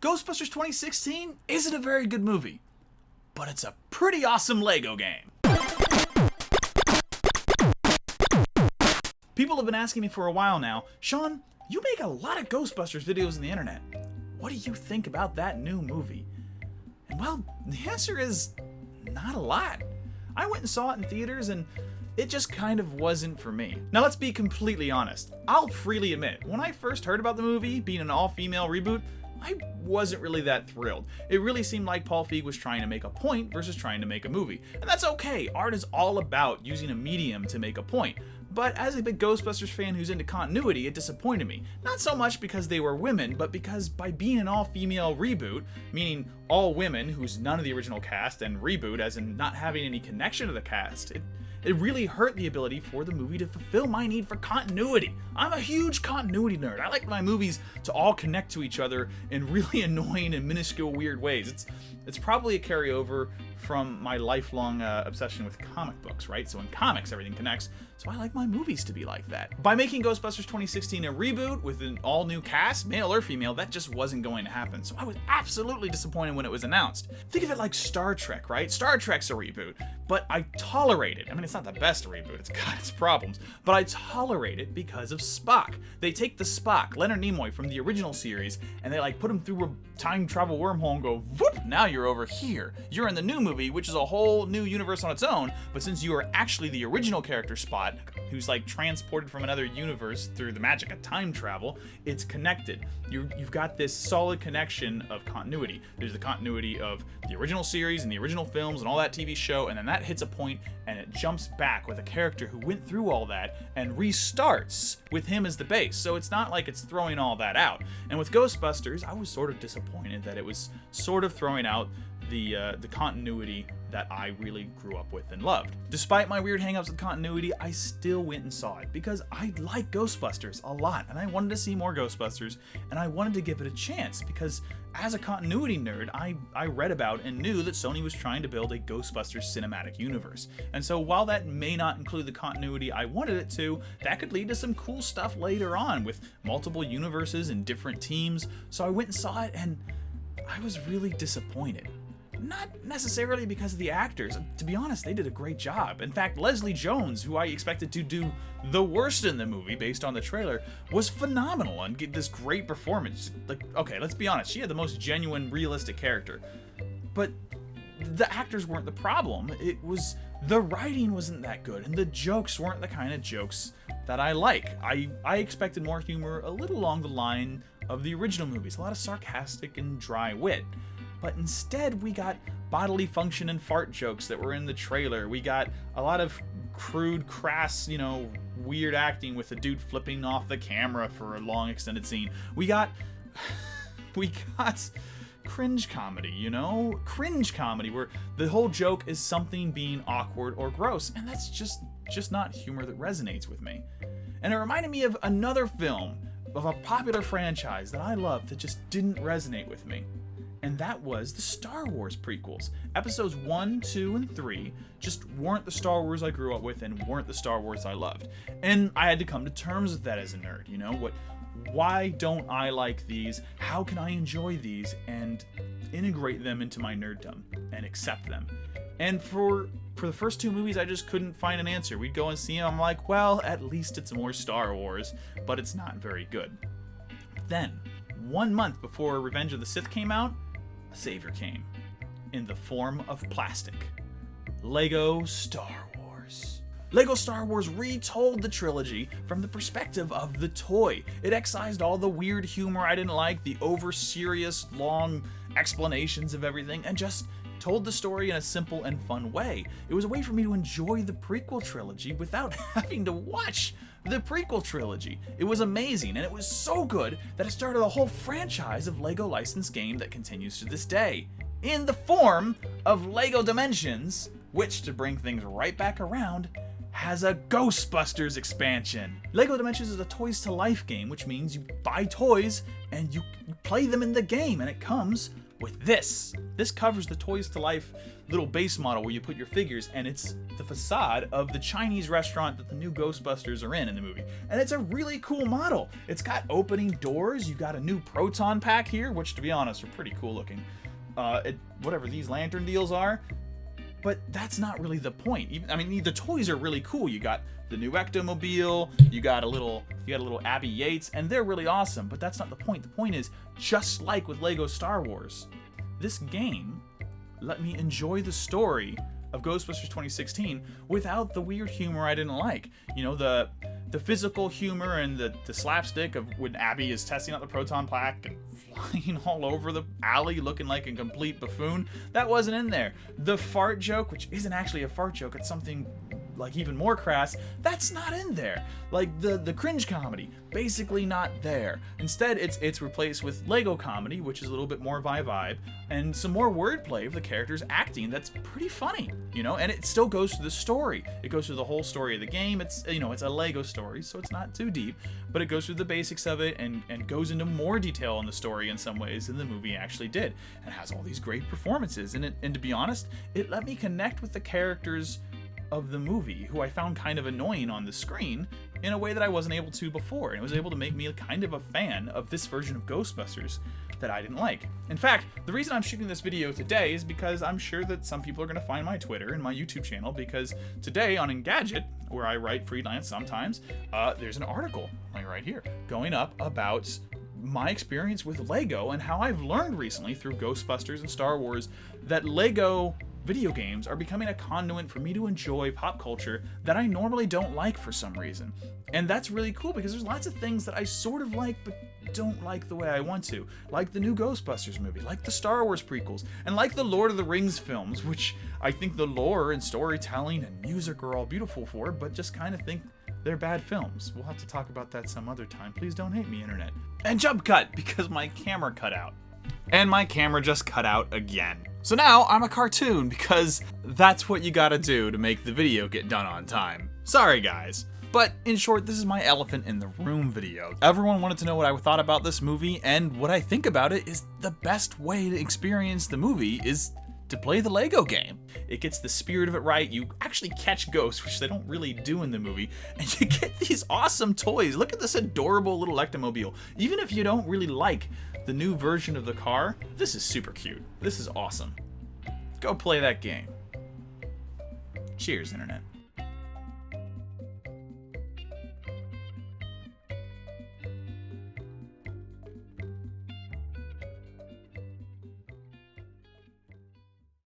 Ghostbusters 2016 isn't a very good movie, but it's a pretty awesome Lego game. People have been asking me for a while now, Sean, you make a lot of Ghostbusters videos on the internet. What do you think about that new movie? And well, the answer is not a lot. I went and saw it in theaters and it just kind of wasn't for me. Now let's be completely honest. I'll freely admit, when I first heard about the movie being an all-female reboot, I wasn't really that thrilled. It really seemed like Paul Feig was trying to make a point versus trying to make a movie. And that's okay. Art is all about using a medium to make a point. But as a big Ghostbusters fan who's into continuity, it disappointed me. Not so much because they were women, but because by being an all-female reboot, meaning all women who's none of the original cast, and reboot as in not having any connection to the cast, it really hurt the ability for the movie to fulfill my need for continuity. I'm a huge continuity nerd. I like my movies to all connect to each other in really annoying and minuscule weird ways. It's probably a carryover from my lifelong obsession with comic books, right? So in comics, everything connects. So I like my movies to be like that. By making Ghostbusters 2016 a reboot with an all-new cast, male or female, that just wasn't going to happen. So I was absolutely disappointed when it was announced. Think of it like Star Trek, right? Star Trek's a reboot, but I tolerate it. I mean, it's not the best reboot. It's got its problems, but I tolerate it because of Spock. They take the Spock, Leonard Nimoy from the original series, and they like put him through a time travel wormhole and go, whoop, now you're over here. You're in the new movie, which is a whole new universe on its own, but since you are actually the original character Spot, who's like transported from another universe through the magic of time travel, it's connected. You've got this solid connection of continuity. There's the continuity of the original series and the original films and all that TV show, and then that hits a point and it jumps back with a character who went through all that and restarts with him as the base. So it's not like it's throwing all that out. And with Ghostbusters, I was sort of disappointed that it was sort of throwing out the continuity that I really grew up with and loved. Despite my weird hangups with continuity, I still went and saw it because I like Ghostbusters a lot and I wanted to see more Ghostbusters and I wanted to give it a chance because as a continuity nerd, I read about and knew that Sony was trying to build a Ghostbusters cinematic universe. And so while that may not include the continuity I wanted it to, that could lead to some cool stuff later on with multiple universes and different teams. So I went and saw it and I was really disappointed. Not necessarily because of the actors. To be honest, they did a great job. In fact, Leslie Jones, who I expected to do the worst in the movie based on the trailer, was phenomenal and gave this great performance. Like, okay, let's be honest, she had the most genuine, realistic character. But the actors weren't the problem. It was the writing wasn't that good, and the jokes weren't the kind of jokes that I like. I expected more humor a little along the line of the original movies, a lot of sarcastic and dry wit. But instead, we got bodily function and fart jokes that were in the trailer. We got a lot of crude, crass, weird acting with a dude flipping off the camera for a long extended scene. We got cringe comedy, cringe comedy where the whole joke is something being awkward or gross, and that's just not humor that resonates with me. And it reminded me of another film of a popular franchise that I love that just didn't resonate with me. And that was the Star Wars prequels. Episodes 1, 2, and 3 just weren't the Star Wars I grew up with and weren't the Star Wars I loved. And I had to come to terms with that as a nerd, why don't I like these? How can I enjoy these and integrate them into my nerddom and accept them? And for the first two movies, I just couldn't find an answer. We'd go and see them, I'm like, well, at least it's more Star Wars, but it's not very good. Then, 1 month before Revenge of the Sith came out, a savior came in the form of plastic. Lego Star Wars. Lego Star Wars retold the trilogy from the perspective of the toy. It excised all the weird humor I didn't like, the over-serious, long explanations of everything, and just told the story in a simple and fun way. It was a way for me to enjoy the prequel trilogy without having to watch the prequel trilogy. It was amazing, and it was so good that it started a whole franchise of Lego licensed game that continues to this day, in the form of Lego Dimensions, which, to bring things right back around, has a Ghostbusters expansion. Lego Dimensions is a Toys to Life game, which means you buy toys and you play them in the game, and it comes with this. This covers the Toys to Life little base model where you put your figures, and it's the facade of the Chinese restaurant that the new Ghostbusters are in the movie. And it's a really cool model. It's got opening doors. You got a new proton pack here, which to be honest are pretty cool looking. Whatever these lantern deals are. But that's not really the point. I mean, the toys are really cool. You got the new Ectomobile, you got a little Abby Yates, and they're really awesome. But that's not the point. The point is, just like with Lego Star Wars, this game let me enjoy the story of Ghostbusters 2016 without the weird humor I didn't like. You know, the physical humor and the slapstick of when Abby is testing out the proton pack and flying all over the alley looking like a complete buffoon. That wasn't in there. The fart joke, which isn't actually a fart joke, it's something like even more crass, that's not in there. Like the cringe comedy, basically not there. Instead, it's replaced with Lego comedy, which is a little bit more vibe, and some more wordplay of the characters acting that's pretty funny, you know, and it still goes through the story. It goes through the whole story of the game. It's, you know, it's a Lego story, so it's not too deep, but it goes through the basics of it and goes into more detail in the story in some ways than the movie actually did. And has all these great performances in it, and to be honest, it let me connect with the characters of the movie, who I found kind of annoying on the screen in a way that I wasn't able to before, and it was able to make me kind of a fan of this version of Ghostbusters that I didn't like. In fact, the reason I'm shooting this video today is because I'm sure that some people are going to find my Twitter and my YouTube channel, because today on Engadget, where I write freelance sometimes, there's an article, like right here, going up about my experience with Lego and how I've learned recently through Ghostbusters and Star Wars that Lego video games are becoming a conduit for me to enjoy pop culture that I normally don't like for some reason. And that's really cool because there's lots of things that I sort of like but don't like the way I want to. Like the new Ghostbusters movie, like the Star Wars prequels, and like the Lord of the Rings films, which I think the lore and storytelling and music are all beautiful for, but just kind of think they're bad films. We'll have to talk about that some other time. Please don't hate me, internet. And jump cut, because my camera cut out. And my camera just cut out again. So now I'm a cartoon, because that's what you gotta do to make the video get done on time. Sorry guys. But in short, this is my elephant in the room video. Everyone wanted to know what I thought about this movie, and what I think about it is the best way to experience the movie is to play the Lego game. It gets the spirit of it right. You actually catch ghosts, which they don't really do in the movie, and you get these awesome toys. Look at this adorable little Ectomobile. Even if you don't really like the new version of the car, this is super cute. This is awesome. Go play that game. Cheers, internet.